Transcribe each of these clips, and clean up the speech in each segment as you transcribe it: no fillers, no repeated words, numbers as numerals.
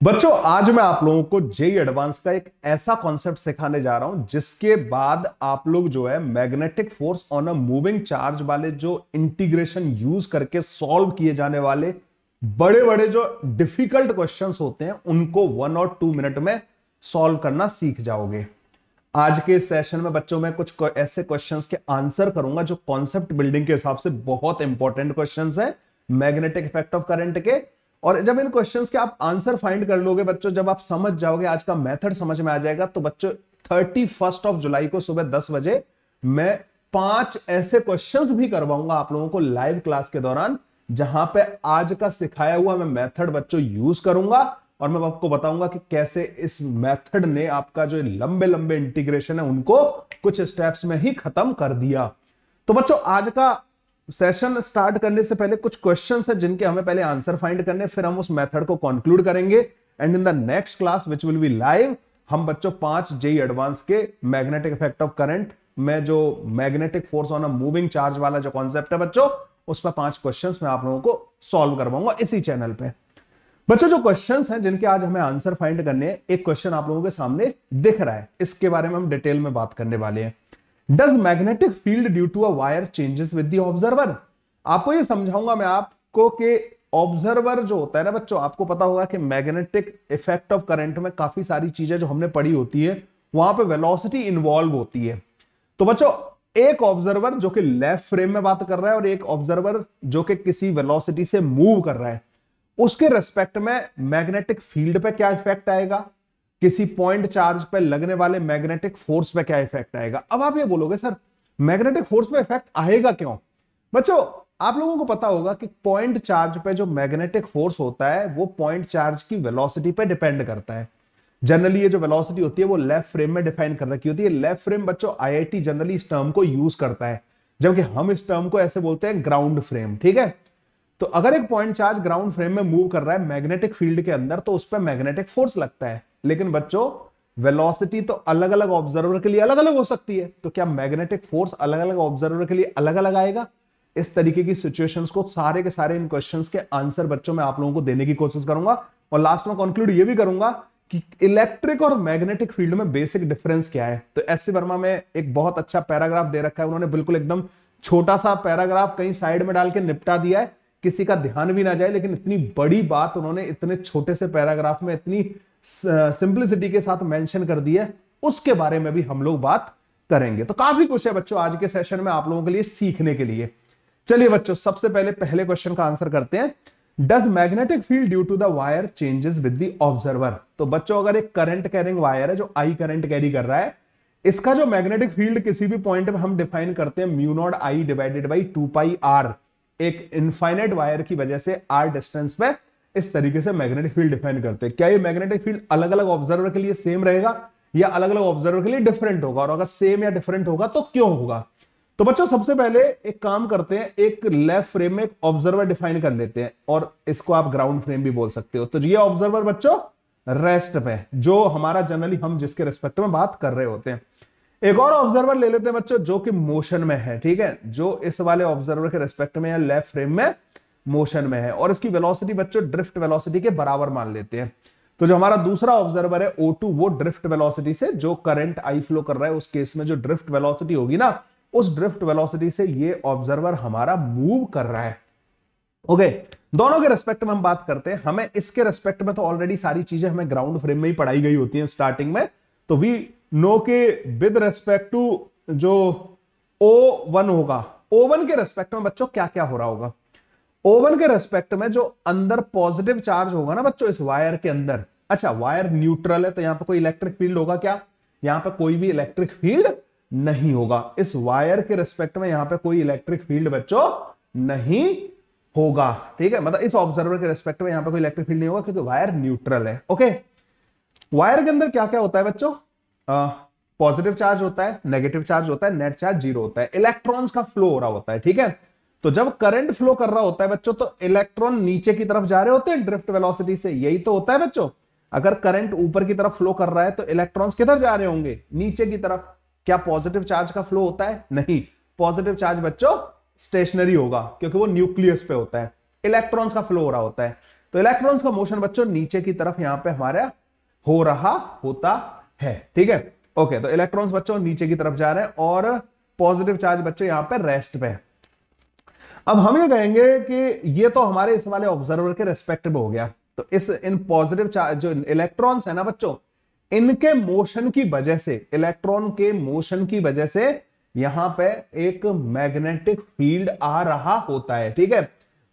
बच्चों आज मैं आप लोगों को जेई एडवांस का एक ऐसा कॉन्सेप्ट सिखाने जा रहा हूं जिसके बाद आप लोग जो है magnetic force on a moving charge वाले जो इंटीग्रेशन यूज करके सॉल्व किए जाने वाले बड़े बड़े जो डिफिकल्ट क्वेश्चंस होते हैं उनको 1 और 2 मिनट में सॉल्व करना सीख जाओगे। आज के सेशन में बच्चों में कुछ ऐसे क्वेश्चंस के आंसर करूंगा जो कॉन्सेप्ट बिल्डिंग के हिसाब से बहुत इंपॉर्टेंट क्वेश्चंस हैं मैग्नेटिक इफेक्ट ऑफ करंट के। और जब इन क्वेश्चंस के आप आंसर फाइंड कर लोगे बच्चों, जब आप समझ जाओगे, आज का मेथड समझ में आ जाएगा, तो बच्चों 31 जुलाई को सुबह 10 बजे मैं 5 ऐसे क्वेश्चंस भी करवाऊंगा आप लोगों को लाइव क्लास के दौरान, जहां पे आज का सिखाया हुआ मैं मेथड बच्चों यूज करूंगा और मैं आपको बताऊंगा कि कैसे इस मेथड ने आपका जो लंबे लंबे इंटीग्रेशन है उनको कुछ स्टेप्स में ही खत्म कर दिया। तो बच्चों आज का सेशन स्टार्ट करने से पहले कुछ क्वेश्चंस हैं जिनके हमें पहले आंसर फाइंड करने, फिर हम उस मेथड को कंक्लूड करेंगे and in the next class which will be live हम बच्चों 5 जेई एडवांस के मैग्नेटिक इफेक्ट ऑफ करंट में जो magnetic force on a moving charge वाला जो कॉन्सेप्ट है बच्चों, उस पर 5 क्वेश्चंस मैं आप लोगों को सॉल्व करवाऊंगा इसी चैनल पे। बच्चों जो क्वेश्चंस हैं जिनके आज हमें आंसर फाइंड करने हैं, एक क्वेश्चन आप लोगों के सामने दिख रहा है, इसके बारे में हम डिटेल में बात करने वाले हैं। Does magnetic field due to a wire changes with the observer? आपको ये समझाऊंगा मैं आपको कि ऑब्जर्वर जो होता है ना बच्चों, आपको पता होगा कि मैग्नेटिक इफेक्ट ऑफ करंट में काफी सारी चीजें जो हमने पढ़ी होती है वहां पे वेलोसिटी इन्वॉल्व होती है। तो बच्चों एक ऑब्जर्वर जो कि लेफ्ट फ्रेम में बात कर रहा है और एक ऑब्जर्वर जो कि किसी वेलोसिटी से मूव कर रहा है, उसके रेस्पेक्ट में मैग्नेटिक फील्ड पे क्या इफेक्ट आएगा, किसी पॉइंट चार्ज पे लगने वाले मैग्नेटिक फोर्स पे क्या इफेक्ट आएगा। अब आप ये बोलोगे सर मैग्नेटिक फोर्स पे इफेक्ट आएगा क्यों? बच्चों आप लोगों को पता होगा कि पॉइंट चार्ज पे जो मैग्नेटिक फोर्स होता है वो पॉइंट चार्ज की वेलोसिटी पे डिपेंड करता है। जनरली ये जो वेलोसिटी होती है वो लेफ्ट फ्रेम में डिफाइन कर रखी होती है। लेफ्ट फ्रेम बच्चों आईआईटी जनरली इस टर्म को यूज करता है, जबकि हम इस टर्म को ऐसे बोलते हैं ग्राउंड फ्रेम। ठीक है, तो अगर एक पॉइंट चार्ज ग्राउंड फ्रेम में मूव कर रहा है मैग्नेटिक फील्ड के अंदर तो उस पर मैग्नेटिक फोर्स लगता है, लेकिन बच्चों वेलोसिटी तो अलग अलग ऑब्जर्वर के लिए अलग अलग हो सकती है, तो क्या मैग्नेटिक फोर्स अलग अलग ऑब्जर्वर के लिए अलग अलग आएगा? इस तरीके की सिचुएशंस को सारे के सारे इन क्वेश्चंस के आंसर बच्चों मैं आप लोगों को देने की कोशिश करूंगा और लास्ट में कंक्लूड ये भी करूंगा कि इलेक्ट्रिक और मैग्नेटिक फील्ड में बेसिक डिफरेंस क्या है। तो एस.सी. वर्मा में एक बहुत अच्छा पैराग्राफ दे रखा है, उन्होंने बिल्कुल एकदम छोटा सा पैराग्राफ कहीं साइड में डाल के निपटा दिया है, किसी का ध्यान भी ना जाए, लेकिन इतनी बड़ी बात उन्होंने इतने छोटे से पैराग्राफ में इतनी सिंपलिसिटी के साथ मेंशन कर दी है, उसके बारे में भी हम लोग बात करेंगे। तो काफी कुछ है बच्चों आज के सेशन में आप लोगों के लिए सीखने के लिए। चलिए बच्चों सबसे पहले क्वेश्चन का आंसर करते हैं। Does magnetic field due to the wire changes with the observer? तो बच्चों अगर एक करंट कैरिंग वायर है जो आई करंट कैरी कर रहा है, इसका जो मैग्नेटिक फील्ड किसी भी पॉइंट में हम डिफाइन करते हैं mu naught I divided by 2 pi r, एक इनफाइनाइट वायर की वजह से आर डिस्टेंस पे इस तरीके से मैग्नेटिक फील्ड डिफाइन करते हैं। क्या ये मैग्नेटिक फील्ड अलग अलग ऑब्जर्वर के लिए सेम रहेगा या अलग अलग ऑब्जर्वर के लिए डिफरेंट होगा, और अगर सेम या डिफरेंट होगा तो क्यों होगा? तो बच्चों सबसे पहले एक काम करते हैं, एक लेफ्ट फ्रेम में एक ऑब्जर्वर डिफाइन कर लेते हैं और इसको आप ग्राउंड फ्रेम भी बोल सकते हो। तो ये ऑब्जर्वर बच्चों रेस्ट पे, जो हमारा जनरली हम जिसके रिस्पेक्ट में बात कर रहे होते हैं। एक और ऑब्जर्वर ले लेते हैं बच्चों जो कि मोशन में है, ठीक है, जो इस वाले ऑब्जर्वर के रिस्पेक्ट में या लेफ्ट फ्रेम में मोशन में है, और इसकी वेलोसिटी बच्चों ड्रिफ्ट वेलोसिटी के बराबर मान लेते हैं। तो जो हमारा दूसरा ऑब्जर्वर है O2 वो ड्रिफ्ट वेलोसिटी से, जो करंट आई फ्लो कर रहा है उस केस में जो ड्रिफ्ट वेलोसिटी होगी ना, उस ड्रिफ्ट वेलोसिटी से ये ऑब्जर्वर हमारा मूव कर रहा है। ओके, दोनों के रेस्पेक्ट में हम बात करते हैं। हमें इसके रेस्पेक्ट में तो ऑलरेडी सारी चीजें हमें ग्राउंड फ्रेम में ही पढ़ाई गई होती हैं स्टार्टिंग में, तो वी नो के विद रेस्पेक्ट टू जो O1 होगा, O1 के रेस्पेक्ट में बच्चों क्या क्या हो रहा होगा? O1 के रेस्पेक्ट में जो अंदर पॉजिटिव चार्ज होगा ना बच्चों इस वायर के अंदर, अच्छा वायर न्यूट्रल है तो यहां पर कोई इलेक्ट्रिक फील्ड होगा क्या? यहां पर कोई भी इलेक्ट्रिक फील्ड नहीं होगा। इस वायर के रेस्पेक्ट में यहां पे कोई इलेक्ट्रिक फील्ड बच्चों नहीं होगा, ठीक है, मतलब इस ऑब्जर्वर के रेस्पेक्ट में यहां पे कोई इलेक्ट्रिक फील्ड नहीं होगा क्योंकि वायर न्यूट्रल है। ओके, वायर के अंदर क्या क्या होता है बच्चों? पॉजिटिव चार्ज होता है, नेगेटिव चार्ज होता है, नेट चार्ज 0 होता है, इलेक्ट्रॉन्स का फ्लो हो रहा होता है, ठीक है। तो जब करंट फ्लो कर रहा होता है बच्चों तो इलेक्ट्रॉन नीचे की तरफ जा रहे होते हैं ड्रिफ्ट वेलोसिटी से, यही तो होता है बच्चों। अगर करंट ऊपर की तरफ फ्लो कर रहा है तो इलेक्ट्रॉन्स किधर जा रहे होंगे? नीचे की तरफ। क्या पॉजिटिव चार्ज का फ्लो होता है? नहीं, पॉजिटिव चार्ज बच्चों स्टेशनरी होगा क्योंकि वो न्यूक्लियस पे होता है, इलेक्ट्रॉन्स का फ्लो हो रहा होता है। तो इलेक्ट्रॉन्स का मोशन बच्चों नीचे की तरफ यहां पे हमारा हो रहा होता है, ठीक है। ओके, तो इलेक्ट्रॉन्स बच्चों नीचे की तरफ जा रहे हैं और पॉजिटिव चार्ज बच्चों यहां पे रेस्ट पे है। अब हम ये कहेंगे कि ये तो हमारे इस वाले ऑब्जर्वर के रेस्पेक्ट में हो गया। तो इस इन पॉजिटिव चार्ज जो इलेक्ट्रॉन्स है ना बच्चों, इनके मोशन की वजह से, इलेक्ट्रॉन के मोशन की वजह से यहां पे एक मैग्नेटिक फील्ड आ रहा होता है, ठीक है।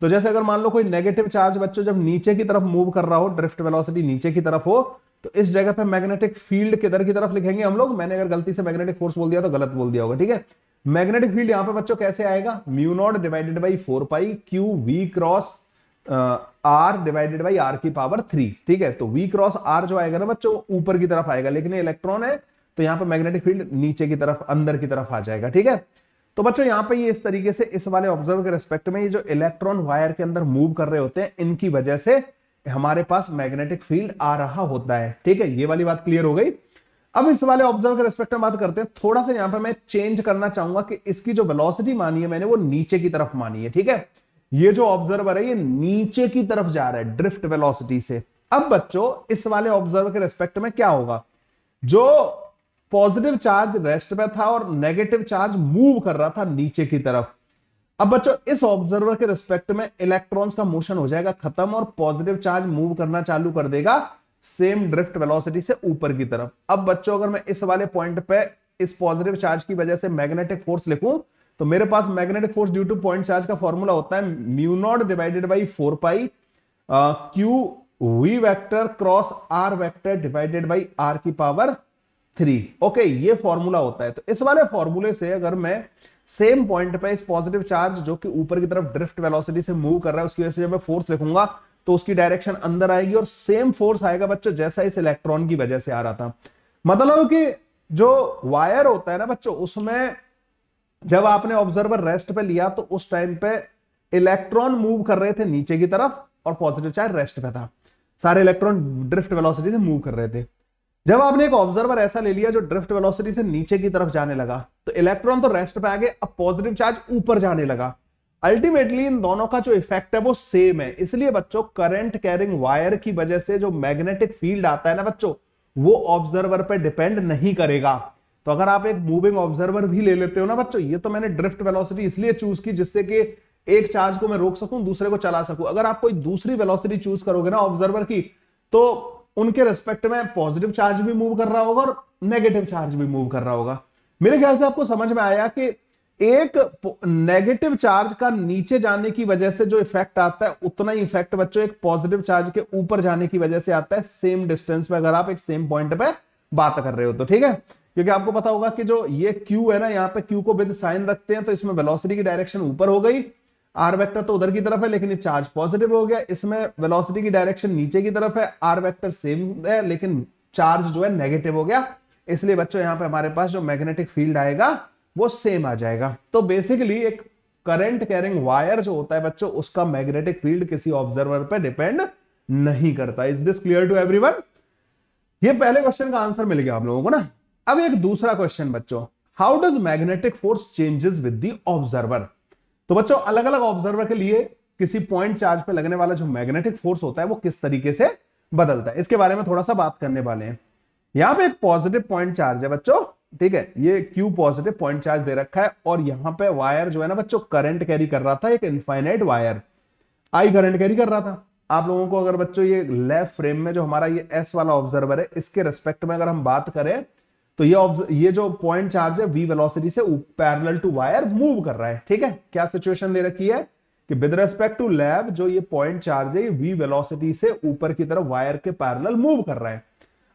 तो जैसे अगर मान लो कोई नेगेटिव चार्ज बच्चों जब नीचे की तरफ मूव कर रहा हो, ड्रिफ्ट वेलोसिटी नीचे की तरफ हो, तो इस जगह पे मैग्नेटिक फील्ड किधर की तरफ लिखेंगे हम लोग। मैंने अगर गलती से मैग्नेटिक फोर्स बोल दिया तो गलत बोल दिया होगा, ठीक है। मैग्नेटिक फील्ड यहां पे बच्चों कैसे आएगा, mu naught divided by 4 pi q v cross r divided by r की पावर 3, ठीक है। तो वी क्रॉस आर जो आएगा ना बच्चों ऊपर की तरफ आएगा, लेकिन ये इलेक्ट्रॉन है तो यहां पे मैग्नेटिक फील्ड नीचे की तरफ अंदर की तरफ आ जाएगा, ठीक है। तो बच्चों यहां पे ये इस तरीके से इस वाले ऑब्जर्वर के रिस्पेक्ट में ये जो इलेक्ट्रॉन वायर के अंदर मूव कर रहे होते हैं, इनकी वजह से हमारे पास मैग्नेटिक फील्ड आ रहा होता है, ठीक है। ये वाली बात क्लियर हो गई। अब इस वाले ऑब्जर्वर के रिस्पेक्ट में बात करते हैं। थोड़ा सा यहां पे मैं चेंज करना चाहूंगा कि इसकी जो वेलोसिटी मानी है मैंने वो नीचे की तरफ मानी है, ठीक है। ये जो ऑब्जर्वर है ये नीचे की तरफ जा रहा है ड्रिफ्ट वेलोसिटी से। अब बच्चों इस वाले ऑब्जर्वर के रिस्पेक्ट में क्या होगा, जो पॉजिटिव चार्ज रेस्ट पे था और नेगेटिव चार्ज मूव कर रहा था नीचे की तरफ। अब बच्चों इस ऑब्जर्वर के रिस्पेक्ट में इलेक्ट्रॉन्स का मोशन हो जाएगा खत्म और पॉजिटिव चार्ज मूव करना चालू कर देगा सेम ड्रिफ्ट वेलोसिटी से ऊपर की तरफ। अब बच्चों अगर मैं इस वाले पॉइंट पे इस पॉजिटिव चार्ज की वजह से मैग्नेटिक फोर्स लिखूं, तो मेरे पास magnetic force due to point charge का फॉर्मूला होता है mu naught divided by 4 pi q v vector cross r vector divided by r की पावर 3। ओके, ये फॉर्मूला होता है। तो इस वाले फॉर्मूले से अगर मैं सेम पॉइंट पे इस पॉजिटिव चार्ज जो कि ऊपर की तरफ ड्रिफ्ट वेलोसिटी से मूव कर रहा है उसकी वजह से जब मैं फोर्स लिखूंगा तो उसकी डायरेक्शन अंदर आएगी और सेम फोर्स आएगा बच्चों जैसा इस इलेक्ट्रॉन की वजह से आ रहा था। मतलब कि जो वायर होता है ना बच्चों, उसमें जब आपने ऑब्जर्वर रेस्ट पे लिया तो उस टाइम पे इलेक्ट्रॉन मूव कर रहे थे नीचे की तरफ और पॉजिटिव चार्ज रेस्ट पे था। सारे इलेक्ट्रॉन ड्रिफ्ट वेलोसिटी से मूव कर रहे थे। जब आपने एक ऑब्जर्वर ऐसा ले लिया जो ड्रिफ्ट वेलोसिटी से नीचे की तरफ जाने लगा, तो इलेक्ट्रॉन तो रेस्ट पे आ गए, अब पॉजिटिव चार्ज ऊपर जाने लगा। अल्टीमेटली इन दोनों का जो इफेक्ट है वो सेम है। इसलिए बच्चों करंट कैरिंग वायर की वजह से जो मैग्नेटिक फील्ड आता है ना बच्चों, वो ऑब्जर्वर पे डिपेंड नहीं करेगा। तो अगर आप एक मूविंग ऑब्जर्वर भी ले लेते हो ना बच्चों, ये तो मैंने ड्रिफ्ट वेलोसिटी इसलिए चूज की जिससे कि एक चार्ज को मैं रोक सकूं, दूसरे को चला सकूं। अगर आप कोई दूसरी वेलोसिटी चूज करोगे ना ऑब्जर्वर की, तो उनके रिस्पेक्ट में पॉजिटिव चार्ज भी मूव कर रहा होगा और नेगेटिव चार्ज भी मूव कर रहा होगा। मेरे ख्याल से आपको समझ में आया कि एक नेगेटिव चार्ज का नीचे जाने की वजह से जो इफेक्ट आता है उतना ही इफेक्ट बच्चों एक पॉजिटिव चार्ज के ऊपर जाने की वजह से आता है सेम डिस्टेंस पे, अगर आप एक सेम पॉइंट पे बात कर रहे हो तो, ठीक है। क्योंकि आपको पता होगा कि जो ये Q है ना, यहाँ पे Q को विद साइन रखते हैं तो इसमें वेलोसिटी की डायरेक्शन ऊपर हो गई, आर वेक्टर तो उधर की तरफ है लेकिन ये चार्ज पॉजिटिव हो गया। इसमें वेलोसिटी की डायरेक्शन नीचे की तरफ है, आर वेक्टर सेम है लेकिन चार्ज जो है नेगेटिव हो गया। इसलिए बच्चों यहां पे हमारे पास जो मैग्नेटिक फील्ड आएगा वो सेम आ जाएगा। तो बेसिकली एक करंट कैरिंग वायर जो होता है बच्चों, उसका मैग्नेटिक फील्ड किसी ऑब्जर्वर पे डिपेंड नहीं करता। Is this clear to everyone? ये पहले क्वेश्चन का आंसर मिल गया आप लोगों को ना। अब एक दूसरा क्वेश्चन बच्चों, how does magnetic force changes with the observer. तो बच्चों अलग अलग ऑब्जर्वर के लिए किसी पॉइंट चार्ज पे लगने वाला जो मैग्नेटिक फोर्स होता है वो किस तरीके से बदलता है, इसके बारे में थोड़ा सा बात करने वाले हैं। यहां पे एक पॉजिटिव पॉइंट चार्ज है बच्चों, ठीक है, ये Q पॉजिटिव पॉइंट चार्ज दे रखा है और यहां पे वायर जो है ना बच्चों करंट कैरी कर रहा था, एक infinite wire I current carry कर रहा था। आप लोगों को अगर बच्चों ये लेफ्ट फ्रेम में जो हमारा ये S वाला ऑब्जर्वर है, इसके रेस्पेक्ट में अगर हम बात करें तो ये जो पॉइंट चार्ज है V वेलोसिटी से पैरेलल टू वायर मूव कर रहा है, ठीक है। क्या सिचुएशन दे रखी है कि विद रेस्पेक्ट टू लैब जो ये पॉइंट चार्ज है ये V वेलोसिटी से ऊपर की तरफ वायर के पैरेलल मूव कर रहा है।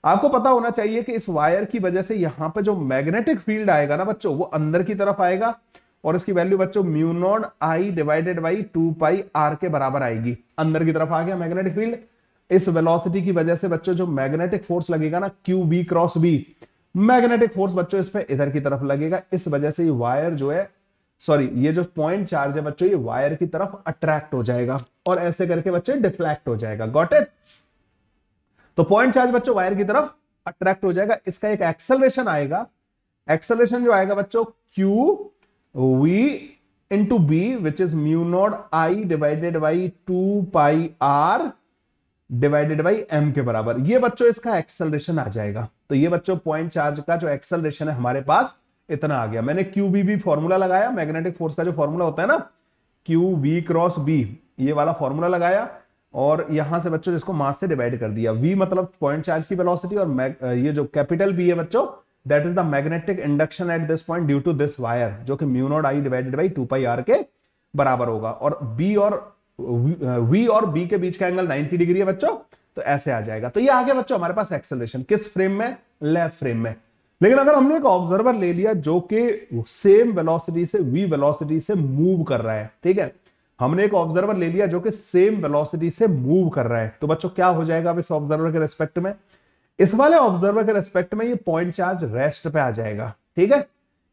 आपको पता होना चाहिए कि इस वायर की वजह से यहां पे जो मैग्नेटिक फील्ड आएगा ना बच्चों, वो अंदर की तरफ आएगा और इसकी वैल्यू बच्चों mu naught I divided by 2 pi R के बराबर आएगी। अंदर की तरफ आ गया मैग्नेटिक फील्ड। इस वेलोसिटी की वजह से बच्चों जो मैग्नेटिक फोर्स लगेगा ना QV cross B, magnetic force बच्चों इस पे इधर की तरफ लगेगा। इस वजह से ये वायर जो है, सॉरी ये जो पॉइंट चार्ज है बच्चों, ये वायर की तरफ अट्रैक्ट हो जाएगा और ऐसे करके बच्चों डिफ्लेक्ट हो जाएगा। Got it? तो पॉइंट चार्ज बच्चों वायर की तरफ अट्रैक्ट हो जाएगा। इसका एक एक्सेलरेशन आएगा, एक्सेलरेशन जो आएगा बच्चों QV into B which is mu naught I divided by 2 pi R divided by m के बराबर, ये बच्चों इसका एक्सेलरेशन आ जाएगा। तो ये बच्चों पॉइंट चार्ज का जो एक्सेलरेशन है हमारे पास इतना आ गया। मैंने QBB फॉर्मूला लगाया, मैग्नेटिक फोर्स का जो फॉर्मूला होता है ना QV क्रॉस B, ये वाला फॉर्मूला लगाया और यहां से बच्चों इसको मास से डिवाइड कर दिया। V मतलब पॉइंट चार्ज की वेलोसिटी और ये जो कैपिटल B है बच्चों that is the magnetic induction at this point due to this wire, जो कि mu naught I divided by 2πr के बराबर होगा। और V और B के बीच का एंगल 90 डिग्री है बच्चों, तो ऐसे आ जाएगा। तो ये आ गया बच्चों हमारे पास एक्सेलरेशन, किस फ्रेम में, लेफ्ट फ्रेम में। लेकिन अगर हमने एक ऑब्जर्वर ले लिया जो कि सेम वेलोसिटी से v वेलोसिटी से मूव कर रहा है, ठीक है, हमने एक ऑब्जर्वर ले लिया जो कि सेम वेलोसिटी से मूव कर रहा है, तो बच्चों क्या हो जाएगा अब इस ऑब्जर्वर के रेस्पेक्ट में, इस वाले ऑब्जर्वर के रेस्पेक्ट में ये पॉइंट चार्ज रेस्ट पे आ जाएगा, ठीक है,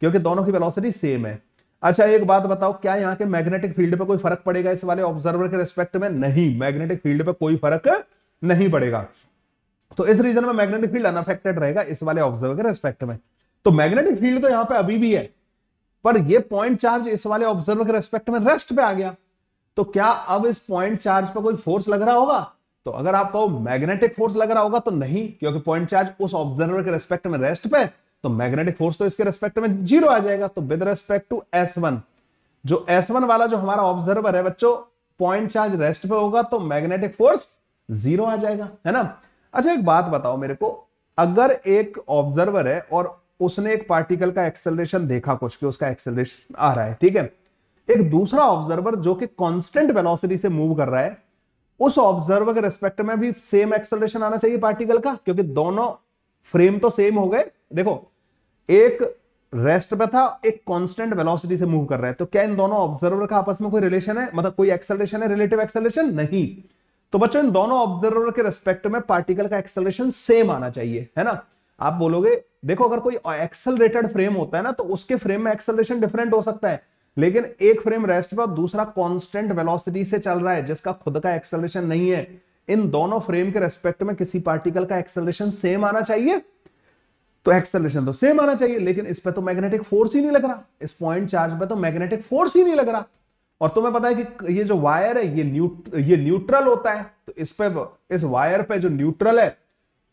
क्योंकि दोनों की वेलोसिटी सेम है। अच्छा एक बात बताओ, क्या यहाँ के मैग्नेटिक फील्ड पे कोई फर्क पड़ेगा इस वाले ऑब्जर्वर के रेस्पेक्ट में? नहीं, मैग्नेटिक फील्ड पे कोई फर्क नहीं पड़ेगा। तो इस रीजन में मैग्नेटिक फील्ड अनअफेक्टेड रहेगा इस वाले ऑब्जर्वर के रेस्पेक्ट में। तो मैग्नेटिक फील्ड तो यहां पे अभी भी है, पर ये पॉइंट चार्ज इस वाले ऑब्जर्वर के रेस्पेक्ट में रेस्ट पे आ गया। तो क्या अब इस पॉइंट चार्ज पे कोई फोर्स लग रहा होगा? तो अगर आप कहो मैग्नेटिक फोर्स लग रहा होगा तो नहीं, क्योंकि पॉइंट चार्ज उस ऑब्जर्वर के रेस्पेक्ट में रेस्ट पे, तो मैग्नेटिक फोर्स तो इसके रेस्पेक्ट में जीरो आ जाएगा। तो विद रेस्पेक्ट टू S1, जो S1 वाला जो हमारा ऑब्जर्वर है बच्चों, पॉइंट चार्ज रेस्ट पे होगा तो मैग्नेटिक फोर्स जीरो आ जाएगा, है ना। अच्छा एक बात बताओ मेरे को, अगर एक ऑब्जर्वर है और उसने एक पार्टिकल का एक्सेलरेशन देखा कुछ कि उसका एक्सेलरेशन आ रहा है, ठीक है, एक दूसरा ऑब्जर्वर जो कि कांस्टेंट वेलोसिटी से मूव कर रहा है, उस ऑब्जर्वर के रेस्पेक्ट में भी सेम एक्सेलरेशन आना चाहिए पार्टिकल का, क्योंकि दोनों फ्रेम तो सेम हो गए। देखो एक रेस्ट पे था, एक कांस्टेंट वेलोसिटी से मूव कर रहा है, तो क्या इन दोनों ऑब्जर्वर का आपस में कोई रिलेशन है, मतलब कोई एक्सेलरेशन है, रिलेटिव एक्सेलरेशन? नहीं। तो बच्चों इन दोनों ऑब्जर्वर के रेस्पेक्ट में पार्टिकल का एक्सेलरेशन सेम आना चाहिए, है ना। आप बोलोगे देखो अगर कोई एक्सेलरेटेड फ्रेम होता है ना तो उसके फ्रेम में एक्सेलरेशन डिफरेंट हो सकता है, लेकिन एक फ्रेम रेस्ट पर दूसरा कांस्टेंट वेलोसिटी से चल रहा है जिसका खुद का एक्सेलरेशन नहीं है, इन दोनों फ्रेम के रेस्पेक्ट में किसी पार्टिकल का एक्सेलरेशन सेम आना चाहिए। तो एक्सेलरेशन तो सेम आना चाहिए, लेकिन इस पे तो मैग्नेटिक फोर्स ही नहीं लग रहा, इस पॉइंट चार्ज पे तो मैग्नेटिक फोर्स ही नहीं लग रहा। और तुम्हें पता है कि ये जो वायर है ये न्यूट्रल होता है, तो इस वायर पे जो न्यूट्रल है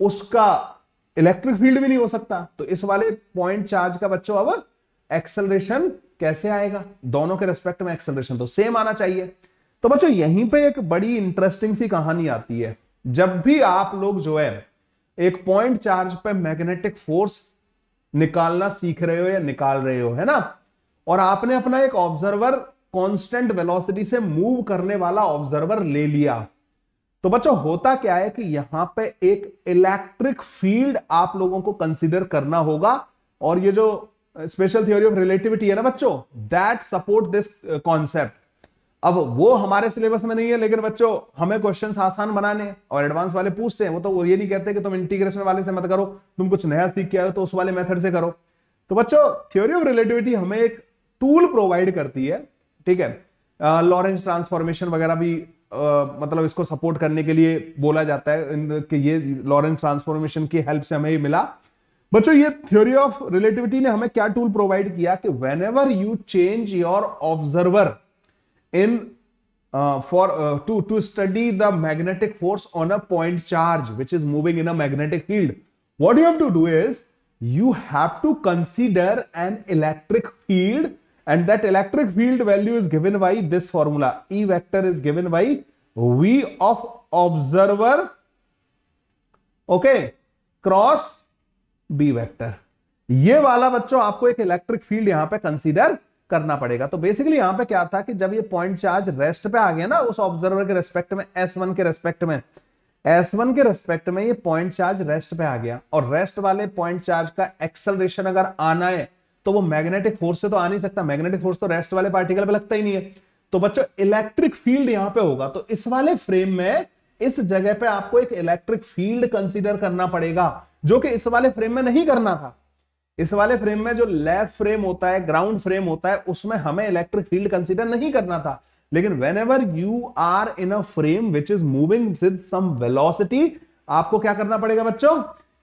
उसका इलेक्ट्रिक फील्ड भी नहीं हो सकता। तो इस वाले पॉइंट चार्ज का बच्चों अब एक्सेलरेशन कैसे आएगा? दोनों के रेस्पेक्ट में एक्सेलरेशन तो सेम आना चाहिए। तो बच्चों यहीं पे एक बड़ी इंटरेस्टिंग सी कहानी आती है। जब भी आप लोग जो है एक पॉइंट चार्ज पे मैग्नेटिक फोर्स निकालना सीख रहे हो या निकाल रहे हो, है ना, और आपने अपना एक ऑब्जर्वर कांस्टेंट वेलोसिटी से मूव करने वाला ऑब्जर्वर ले लिया, तो बच्चों होता क्या है कि यहां पे एक इलेक्ट्रिक फील्ड आप लोगों को कंसीडर करना होगा। और ये जो स्पेशल थ्योरी ऑफ रिलेटिविटी है ना बच्चों, दैट सपोर्ट दिस कॉन्सेप्ट। अब वो हमारे सिलेबस में नहीं है, लेकिन बच्चों हमें क्वेश्चंस आसान बनाने और एडवांस वाले पूछते हैं। वो तो ये नहीं कहते कि तुम इंटीग्रेशन वाले से मत करो, तुम कुछ नया सीख के आए हो तो उस वाले मेथड से करो। तो बच्चों थ्योरी ऑफ रिलेटिविटी हमें एक टूल प्रोवाइड करती है, ठीक है। लॉरेंस ट्रांसफॉर्मेशन वगैरह भी मतलब इसको सपोर्ट करने के लिए बोला जाता है कि ये लॉरेंस ट्रांसफॉर्मेशन की हेल्प से हमें मिला। बच्चों ये थ्योरी ऑफ रिलेटिविटी ने हमें क्या टूल प्रोवाइड किया कि whenever you change your observer in to study the magnetic force on a point charge which is moving in a magnetic field, what you have to do is you have to consider an electric field, and that electric field value is given by this formula. E vector is given by V of observer, okay, cross B vector. ये वाला बच्चों आपको एक electric field यहां पे consider करना पड़ेगा। तो बेसिकली यहां पे क्या था कि जब ये पॉइंट चार्ज रेस्ट पे आ गया ना उस ऑब्जर्वर के रेस्पेक्ट में, S1 के रेस्पेक्ट में ये पॉइंट चार्ज रेस्ट पे आ गया, और रेस्ट वाले पॉइंट चार्ज का एक्सेलरेशन अगर आना है तो वो मैग्नेटिक फोर्स से तो आ नहीं सकता, मैग्नेटिक फोर्स तो रेस्ट वाले पार्टिकल पे लगता ही नहीं है। तो बच्चों इलेक्ट्रिक फील्ड यहां पे होगा, तो इस वाले फ्रेम में इस जगह पे आपको एक इलेक्ट्रिक फील्ड कंसीडर करना पड़ेगा, जो कि इस वाले फ्रेम में नहीं करना था। इस वाले फ्रेम में जो लेफ्ट फ्रेम होता है, ग्राउंड फ्रेम होता है, उसमें हमें इलेक्ट्रिक फील्ड कंसीडर नहीं करना था। लेकिन whenever you are in a frame which is moving with some velocity, आपको क्या करना पड़ेगा बच्चों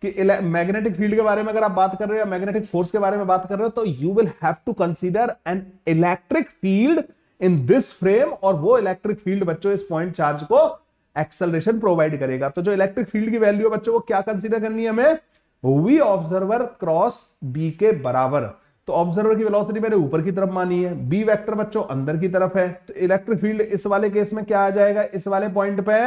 कि मैग्नेटिक फील्ड के बारे में अगर आप बात कर रहे हो या मैग्नेटिक फोर्स के बारे में बात कर रहे हो, तो you will have to consider an electric field in this frame, और वो इलेक्ट्रिक फील्ड बच्चों इस पॉइंट चार्ज को एक्सेलरेशन प्रोवाइड करेगा। तो जो इलेक्ट्रिक फील्ड की वैल्यू है बच्चों वो क्या कंसीडर करनी है हमें, वी ऑब्जर्वर क्रॉस बी के बराबर। तो ऑब्जर्वर की वेलोसिटी मैंने ऊपर की तरफ मानी है, बी वेक्टर बच्चों अंदर की तरफ है, तो इलेक्ट्रिक फील्ड इस वाले केस में क्या आ जाएगा, इस वाले पॉइंट पे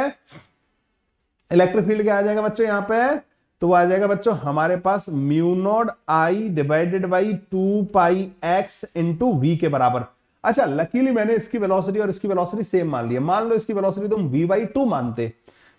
इलेक्ट्रिक फील्ड क्या आ जाएगा बच्चों यहां पे, तो वो आ जाएगा बच्चों हमारे पास mu naught I divided by 2 pi x into v के बराबर। अच्छा लकीली मैंने इसकी वेलोसिटी और इसकी वेलोसिटी सेम मान लिया, मान लो इसकी वेलोसिटी तुम v/2 मानते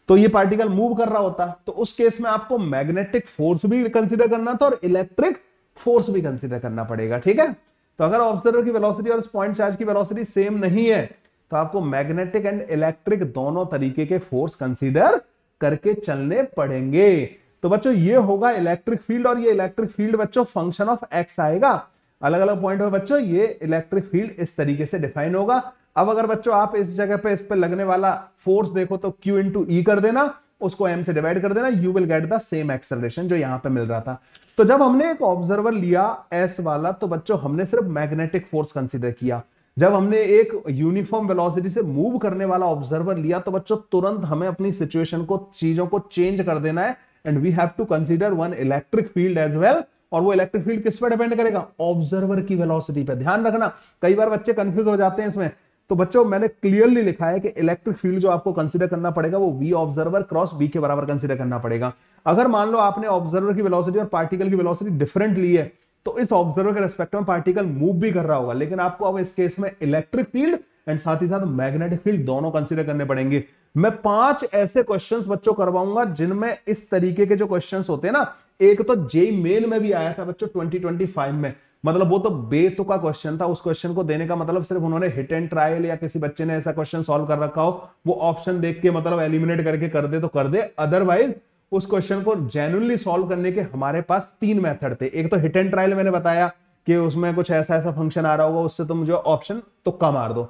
तो ये पार्टिकल मूव कर रहा होता, तो उस केस में आपको मैग्नेटिक फोर्स भी कंसीडर करना था और इलेक्ट्रिक फोर्स भी कंसीडर करना पड़ेगा, ठीक है। तो अगर ऑब्जर्वर की वेलोसिटी और इस पॉइंट चार्ज की वेलोसिटी सेम नहीं है तो आपको मैग्नेटिक एंड इलेक्ट्रिक दोनों तरीके के फोर्स कंसीडर करके चलने पड़ेंगे। तो बच्चों ये होगा इलेक्ट्रिक फील्ड, और ये इलेक्ट्रिक फील्ड बच्चों फंक्शन ऑफ एक्स आएगा। अलग अलग पॉइंट पे बच्चों ये इलेक्ट्रिक फील्ड इस तरीके से डिफाइन होगा। अब अगर बच्चों आप इस जगह पे इस पे लगने वाला फोर्स देखो तो Q इंटू ई कर देना, उसको m से डिवाइड कर देना, you will get the same acceleration जो यहां पे मिल रहा था। तो जब हमने एक ऑब्जर्वर लिया s वाला तो बच्चों हमने सिर्फ मैग्नेटिक फोर्स कंसीडर किया। जब हमने एक यूनिफॉर्म वेलोसिटी से मूव करने वाला ऑब्जर्वर लिया तो बच्चों तुरंत हमें अपनी सिचुएशन को, चीजों को चेंज कर देना है, and we have to consider one electric field as well. और वो इलेक्ट्रिक फील्ड किस पर डिपेंड करेगा, ऑब्जर्वर की वेलोसिटी पे। ध्यान रखना कई बार बच्चे कंफ्यूज हो जाते हैं इसमें, तो बच्चों मैंने क्लियरली लिखा है कि इलेक्ट्रिक फील्ड जो आपको कंसीडर करना पड़ेगा वो वी ऑब्जर्वर क्रॉस बी के बराबर कंसीडर करना पड़ेगा। अगर मान लो आपने ऑब्जर्वर की वेलोसिटी और पार्टिकल की वेलोसिटी डिफरेंट ली है तो इस ऑब्जर्वर के रेस्पेक्ट में पार्टिकल मूव भी कर रहा होगा, लेकिन आपको अब इस केस में इलेक्ट्रिक फील्ड एंड साथ ही साथ मैग्नेटिक फील्ड दोनों कंसीडर करने पड़ेंगे। मैं 5 ऐसे क्वेश्चंस बच्चों करवाऊंगा जिनमें इस तरीके के जो क्वेश्चंस होते हैं ना, एक तो जेईई मेन में भी आया था बच्चों 2025 में, मतलब वो तो बेतुका क्वेश्चन था। उस क्वेश्चन को देने का मतलब सिर्फ उन्होंने हिट एंड ट्रायल या किसी बच्चे ने ऐसा क्वेश्चन सॉल्व कर रखा हो, वो ऑप्शन देख के मतलब एलिमिनेट करके कर दे तो कर दे, अदरवाइज उस क्वेश्चन को जेन्युइनली सॉल्व करने के हमारे पास 3 मेथड थे। एक तो हिट एंड ट्रायल मैंने बताया कि उसमें कुछ ऐसा ऐसा फंक्शन आ रहा होगा, उससे तुम जो ऑप्शन तुक्का मार दो।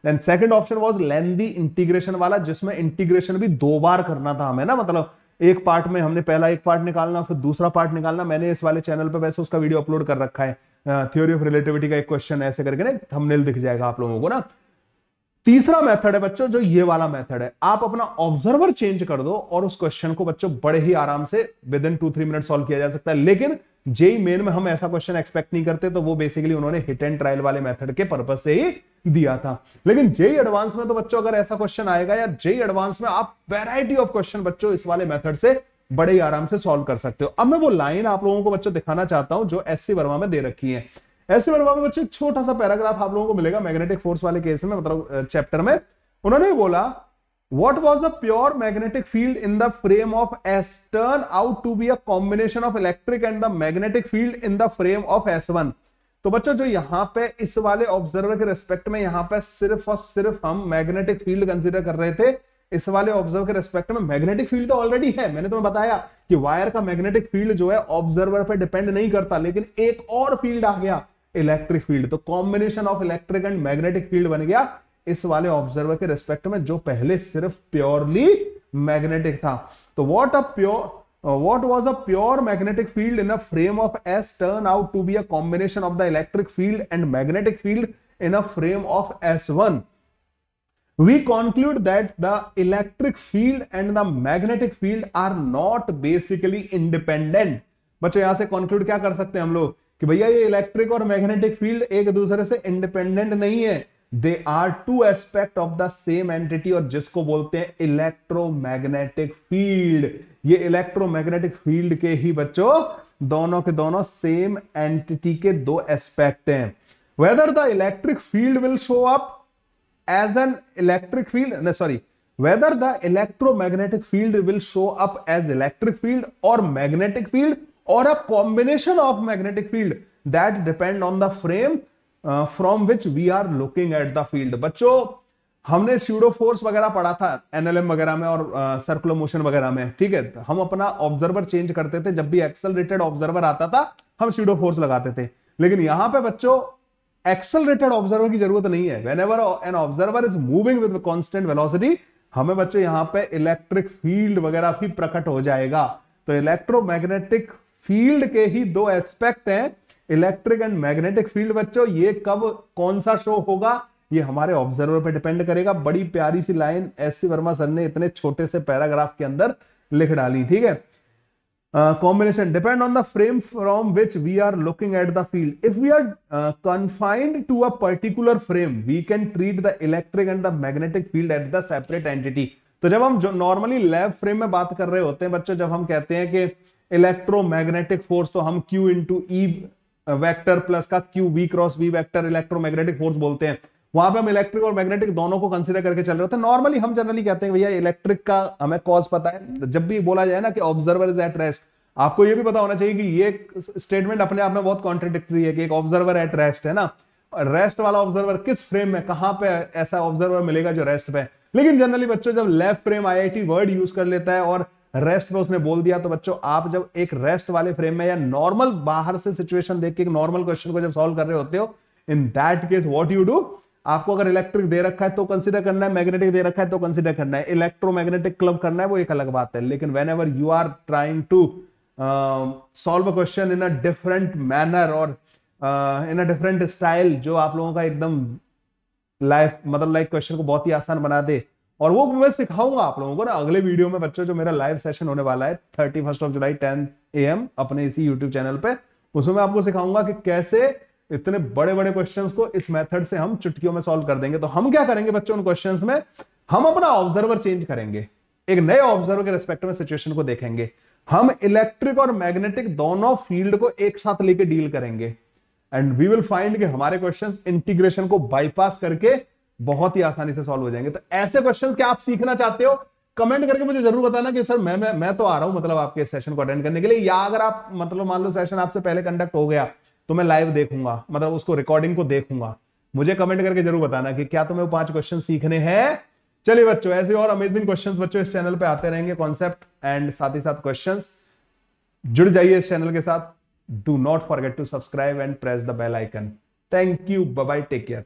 Then second option was lengthy integration वाला, जिसमें इंटीग्रेशन भी 2 बार करना था हमें ना, मतलब एक पार्ट में हमने पहला एक पार्ट निकालना फिर दूसरा पार्ट निकालना। मैंने इस वाले चैनल पे वैसे उसका वीडियो अपलोड कर रखा है, थ्योरी ऑफ रिलेटिविटी का एक क्वेश्चन ऐसे करके ना थंबनेल दिख जाएगा आप लोगों को ना। तीसरा मेथड है बच्चों जो ये वाला मेथड है, आप अपना ऑब्जर्वर चेंज कर दो और उस क्वेश्चन को बच्चों बड़े ही आराम से विद इन 2-3 मिनट सॉल्व किया जा सकता है। लेकिन जेईई मेन में हम ऐसा क्वेश्चन एक्सपेक्ट नहीं करते, तो वो बेसिकली उन्होंने हिट एंड ट्रायल वाले मेथड के पर्पज से ही दिया था। लेकिन जेईई एडवांस में तो बच्चों अगर ऐसा क्वेश्चन आएगा या जेईई एडवांस में आप वैरायटी ऑफ क्वेश्चन बच्चों इस वाले मेथड से बड़े ही आराम से सॉल्व कर सकते हो। अब मैं वो लाइन आप लोगों को बच्चों दिखाना चाहता हूं जो एससी वर्मा में दे रखी है। एससी वर्मा में बच्चों छोटा सा पैराग्राफ आप लोगों को मिलेगा मैग्नेटिक फोर्स वाले केस में, मतलब चैप्टर में। उन्होंने बोला what was the pure magnetic field in the frame of S turn out to be a combination of electric and the magnetic field in the frame of S1। तो बच्चों जो यहां पे इस वाले ऑब्जर्वर के रेस्पेक्ट में यहां पे सिर्फ और सिर्फ हम मैग्नेटिक फील्ड कंसीडर कर रहे थे। इस वाले ऑब्जर्वर के रेस्पेक्ट में मैग्नेटिक फील्ड तो ऑलरेडी है, मैंने तुम्हें बताया कि वायर का मैग्नेटिक फील्ड जो है ऑब्जर्वर पे डिपेंड नहीं करता, लेकिन एक और फील्ड आ गया इलेक्ट्रिक फील्ड। तो combination of electric and magnetic field बन गया इस वाले ऑब्जर्वर के रेस्पेक्ट में जो पहले सिर्फ प्योरली मैग्नेटिक था। तो what was a pure magnetic field in a frame of S turn out to be a combination of the electric field and magnetic field in a frame of S1। We conclude that the electric field and the magnetic field are not basically independent। बच्चों यहां से conclude क्या कर सकते हैं हम लोग कि भैया ये इलेक्ट्रिक और मैग्नेटिक फील्ड एक दूसरे से इंडिपेंडेंट नहीं है, they are two aspect of the same entity, और जिसको बोलते हैं इलेक्ट्रोमैग्नेटिक फील्ड। ये इलेक्ट्रोमैग्नेटिक फील्ड के ही बच्चों दोनों के दोनों सेम एंटिटी के 2 एस्पेक्ट हैं। Whether the electric field will show up as an electric field, sorry, whether the electromagnetic field will show up as electric field or magnetic field or a combination of magnetic field, that depend on the frame from which we are looking at the field। बच्चों हमने pseudo force वगैरह पढ़ा था NLM वगैरह में और circular motion वगैरह में, ठीक है। हम अपना ऑब्जर्वर चेंज करते थे, जब भी एक्सेलरेटेड ऑब्जर्वर आता था हम स्यूडो फोर्स लगाते थे। लेकिन यहां पे बच्चों एक्सेलरेटेड ऑब्जर्वर की जरूरत नहीं है। Whenever an observer is moving with constant velocity, हमें बच्चों यहां पे इलेक्ट्रिक फील्ड वगैरह भी प्रकट हो जाएगा। तो इलेक्ट्रोमैग्नेटिक फील्ड के ही 2 एस्पेक्ट हैं, इलेक्ट्रिक एंड मैग्नेटिक फील्ड। बच्चों ये कब कौन सा शो होगा, ये हमारे ऑब्जर्वर पे डिपेंड करेगा। बड़ी प्यारी सी line S C Verma sir ने इतने छोटे से पैराग्राफ के अंदर लिख डाली, ठीक है। Combination depend on the frame from which we are looking at the field. If we are confined to a particular frame, we can treat the electric and the magnetic field as the separate entity. तो जब हम जो normally lab frame में बात कर रहे होते हैं बच्चों, जब हम कहते हैं कि इलेक्ट्रोमैग्नेटिक फोर्स, तो हम Q into E vector plus का Q V cross V vector electromagnetic force बोलते हैं। वहां पे हम इलेक्ट्रिक और मैग्नेटिक दोनों को कंसीडर करके चल रहे होते हैं। नॉर्मली हम जनरली कहते हैं भैया इलेक्ट्रिक का हमें कॉज पता है। जब भी बोला जाए ना कि ऑब्जर्वर इज एट रेस्ट, आपको ये भी पता होना चाहिए कि ये स्टेटमेंट अपने आप में बहुत कॉन्ट्रडिक्टरी है कि एक ऑब्जर्वर एट रेस्ट है ना, रेस्ट वाला ऑब्जर्वर किस फ्रेम में, कहां पे ऐसा ऑब्जर्वर मिलेगा जो रेस्ट पे। लेकिन जनरली बच्चों जब lab frame IIT word use कर लेता है और रेस्ट पे उसने बोल दिया, तो बच्चों आप जब एक रेस्ट वाले फ्रेम में या नॉर्मल बाहर से सिचुएशन देख के एक नॉर्मल क्वेश्चन को जब सॉल्व कर रहे होते हो, in that case what you do, आपको अगर इलेक्ट्रिक दे रखा है तो कंसीडर करना है, मैग्नेटिक दे रखा है तो कंसीडर करना है, इलेक्ट्रोमैग्नेटिक क्लब करना है, वो एक अलग बात है। लेकिन whenever you are trying to solve a question in a different manner और इन अ डिफरेंट स्टाइल, जो आप लोगों का एकदम लाइफ मतलब लाइक क्वेश्चन को बहुत ही आसान बना दे, और वो मैं सिखाऊंगा आप लोगों को ना अगले वीडियो में बच्चों, जो मेरा लाइव सेशन होने वाला है 31 जुलाई 10 AM अपने इसी यूट्यूब चैनल पे, उसमें मैं आपको सिखाऊंगा कि कैसे इतने बड़े बड़े क्वेश्चंस को इस मेथड से हम चुटकियों में सॉल्व कर देंगे। तो हम क्या करेंगे बच्चों, उन क्वेश्चंस में हम अपना ऑब्जर्वर चेंज करेंगे, एक नए ऑब्जर्वर के रिस्पेक्ट में सिचुएशन को देखेंगे। हम इलेक्ट्रिक और मैग्नेटिक दोनों फील्ड को एक साथ लेके डील करेंगे, एंड वी विल फाइंड कि हमारे क्वेश्चंस इंटीग्रेशन को बाईपास करके बहुत ही आसानी से सॉल्व हो जाएंगे। तो ऐसे क्वेश्चंस क्या आप सीखना चाहते हो, कमेंट करके मुझे जरूर बताना कि सर मैं तो आ रहा हूं मतलब आपके सेशन को अटेंड करने के लिए, या अगर आप मतलब मान लो सेशन आपसे पहले कंडक्ट हो गया तो मैं लाइव देखूंगा, मतलब उसको रिकॉर्डिंग को देखूंगा। मुझे कमेंट करके जरूर बताना कि क्या तुम्हें वो 5 क्वेश्चन सीखने हैं। चलिए बच्चों, ऐसे और अमेजिंग क्वेश्चंस बच्चों इस चैनल पे आते रहेंगे, कॉन्सेप्ट एंड साथ ही साथ क्वेश्चंस। जुड़ जाइए इस चैनल के साथ। Do not forget to subscribe and press the bell icon. Thank you, bye bye, take care.